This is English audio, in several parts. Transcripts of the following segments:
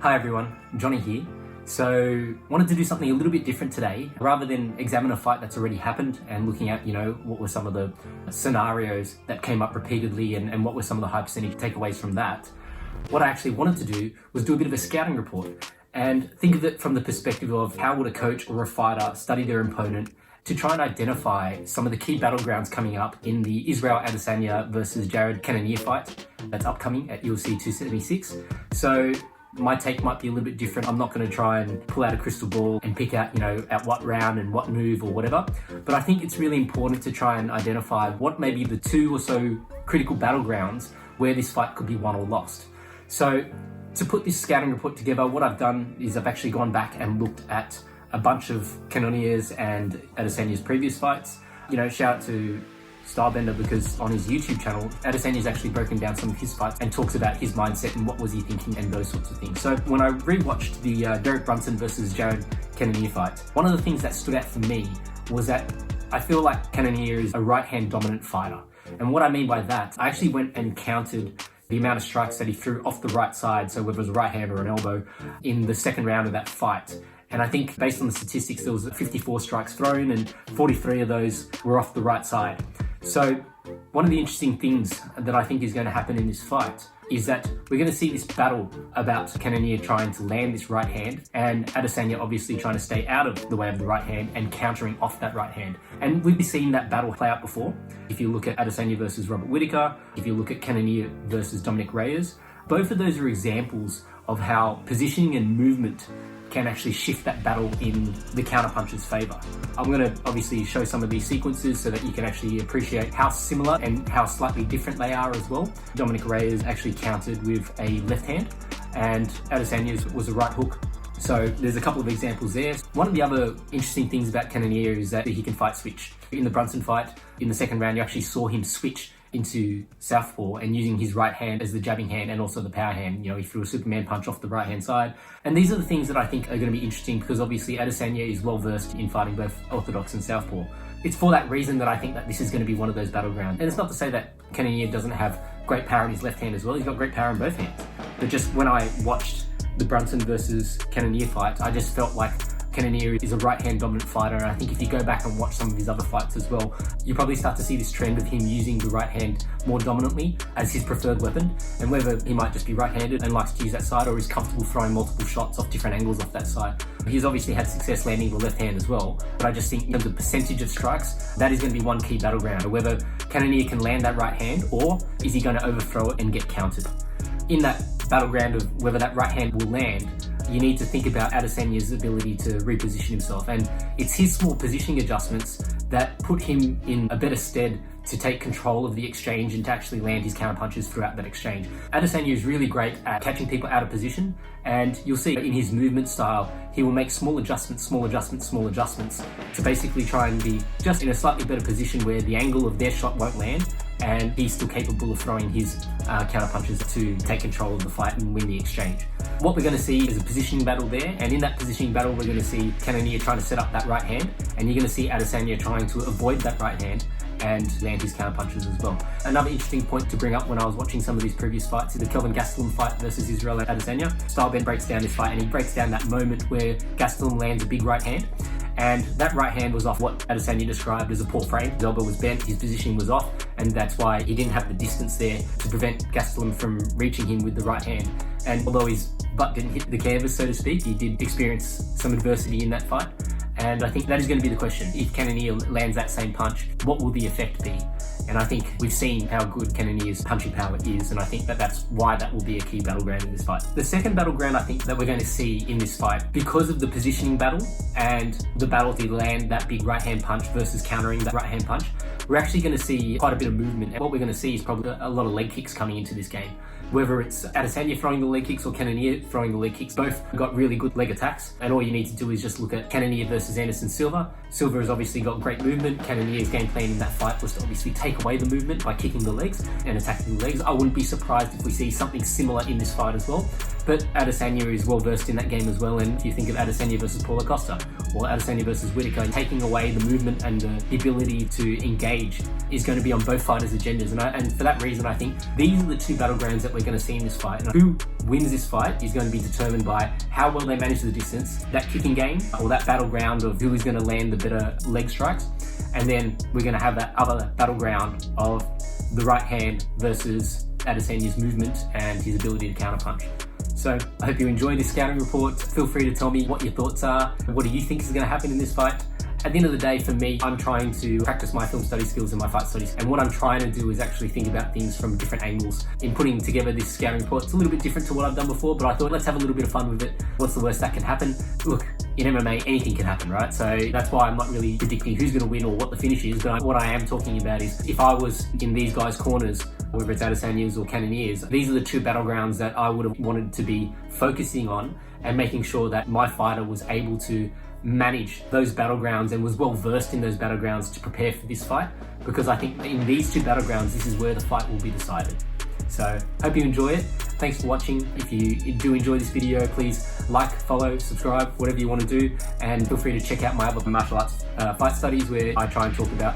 Hi everyone, Johnny here. So wanted to do something a little bit different today. Rather than examine a fight that's already happened and looking at, what were some of the scenarios that came up repeatedly and what were some of the high percentage takeaways from that. What I actually wanted to do was do a bit of a scouting report and think of it from the perspective of how would a coach or a fighter study their opponent to try and identify some of the key battlegrounds coming up in the Israel Adesanya versus Jared Cannonier fight that's upcoming at UFC 276. So my take might be a little bit different. I'm not going to try and pull out a crystal ball and pick out, at what round and what move or whatever. But I think it's really important to try and identify what may be the two or so critical battlegrounds where this fight could be won or lost. So to put this scouting report together, what I've done is I've actually gone back and looked at a bunch of Cannonier's and Adesanya's previous fights. Shout out to Stylebender, because on his YouTube channel, Adesanya's actually broken down some of his fights and talks about his mindset and what was he thinking and those sorts of things. So when I rewatched the Brunson versus Jared Cannonier fight, one of the things that stood out for me was that I feel like Cannonier is a right-hand dominant fighter. And what I mean by that, I actually went and counted the amount of strikes that he threw off the right side, so whether it was a right hand or an elbow, in the second round of that fight. And I think based on the statistics, there was 54 strikes thrown and 43 of those were off the right side. So one of the interesting things that I think is going to happen in this fight is that we're going to see this battle about Cannonier trying to land this right hand and Adesanya obviously trying to stay out of the way of the right hand and countering off that right hand. And we've seen that battle play out before. If you look at Adesanya versus Robert Whittaker, if you look at Cannonier versus Dominic Reyes, both of those are examples of how positioning and movement can actually shift that battle in the counterpuncher's favor. I'm going to obviously show some of these sequences so that you can actually appreciate how similar and how slightly different they are as well. Dominic Reyes actually countered with a left hand and Adesanya's was a right hook. So there's a couple of examples there. One of the other interesting things about Cannonier is that he can fight switch. In the Brunson fight, in the second round, you actually saw him switch into southpaw and using his right hand as the jabbing hand and also the power hand. He threw a Superman punch off the right hand side. And these are the things that I think are going to be interesting because obviously Adesanya is well versed in fighting both orthodox and southpaw. It's for that reason that I think that this is going to be one of those battlegrounds. And it's not to say that Cannonier doesn't have great power in his left hand as well. He's got great power in both hands. But just when I watched the Brunson versus Cannonier fight, I just felt like Cannonier is a right-hand dominant fighter, and I think if you go back and watch some of his other fights as well, you probably start to see this trend of him using the right hand more dominantly as his preferred weapon, and whether he might just be right-handed and likes to use that side or is comfortable throwing multiple shots off different angles off that side. He's obviously had success landing the left hand as well, but I just think in terms of percentage of strikes, that is going to be one key battleground, or whether Cannonier can land that right hand or is he going to overthrow it and get countered. In that battleground of whether that right hand will land, you need to think about Adesanya's ability to reposition himself, and it's his small positioning adjustments that put him in a better stead to take control of the exchange and to actually land his counter punches throughout that exchange. Adesanya is really great at catching people out of position, and you'll see in his movement style, he will make small adjustments to basically try and be just in a slightly better position where the angle of their shot won't land, and he's still capable of throwing his counter punches to take control of the fight and win the exchange. What we're going to see is a positioning battle there, and in that positioning battle we're going to see Cannonier trying to set up that right hand, and you're going to see Adesanya trying to avoid that right hand and land his counter punches as well. Another interesting point to bring up when I was watching some of these previous fights is the Kelvin Gastelum fight versus Israel Adesanya. Stylebender breaks down this fight and he breaks down that moment where Gastelum lands a big right hand, and that right hand was off what Adesanya described as a poor frame. His elbow was bent, his positioning was off, and that's why he didn't have the distance there to prevent Gastelum from reaching him with the right hand. And although his butt didn't hit the canvas, so to speak, he did experience some adversity in that fight. And I think that is going to be the question. If Cannonier lands that same punch, what will the effect be? And I think we've seen how good Cannonier's punching power is, and I think that that's why that will be a key battleground in this fight. The second battleground I think that we're going to see in this fight, because of the positioning battle and the battle to land that big right-hand punch versus countering that right-hand punch, we're actually going to see quite a bit of movement. And what we're going to see is probably a lot of leg kicks coming into this game. Whether it's Adesanya throwing the leg kicks or Cannonier throwing the leg kicks, both got really good leg attacks. And all you need to do is just look at Cannonier versus Anderson Silva. Silva has obviously got great movement. Cannonier's game plan in that fight was to obviously take away the movement by kicking the legs and attacking the legs. I wouldn't be surprised if we see something similar in this fight as well. But Adesanya is well versed in that game as well, and if you think of Adesanya versus Paulo Costa or Adesanya versus Whittaker, taking away the movement and the ability to engage is going to be on both fighters' agendas. And for that reason, I think these are the two battlegrounds that we're going to see in this fight. And who wins this fight is going to be determined by how well they manage the distance, that kicking game, or that battleground of who is going to land the better leg strikes. And then we're going to have that other battleground of the right hand versus Adesanya's movement and his ability to counterpunch. So I hope you enjoyed this scouting report. Feel free to tell me what your thoughts are. What do you think is going to happen in this fight? At the end of the day, for me, I'm trying to practice my film study skills and my fight studies. And what I'm trying to do is actually think about things from different angles. In putting together this scouting report, it's a little bit different to what I've done before, but I thought let's have a little bit of fun with it. What's the worst that can happen? Look, in MMA, anything can happen, right? So that's why I'm not really predicting who's going to win or what the finish is. But what I am talking about is if I was in these guys' corners, whether it's Adesanya's or Cannonier's, these are the two battlegrounds that I would have wanted to be focusing on and making sure that my fighter was able to manage those battlegrounds and was well versed in those battlegrounds to prepare for this fight, because I think in these two battlegrounds this is where the fight will be decided. So hope you enjoy it. Thanks for watching. If you do enjoy this video, please like, follow, subscribe, whatever you want to do, and feel free to check out my other martial arts fight studies where I try and talk about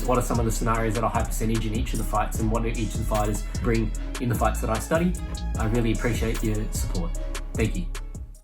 what are some of the scenarios that are high percentage in each of the fights and what each of the fighters bring in the fights that I study. I really appreciate your support. Thank you.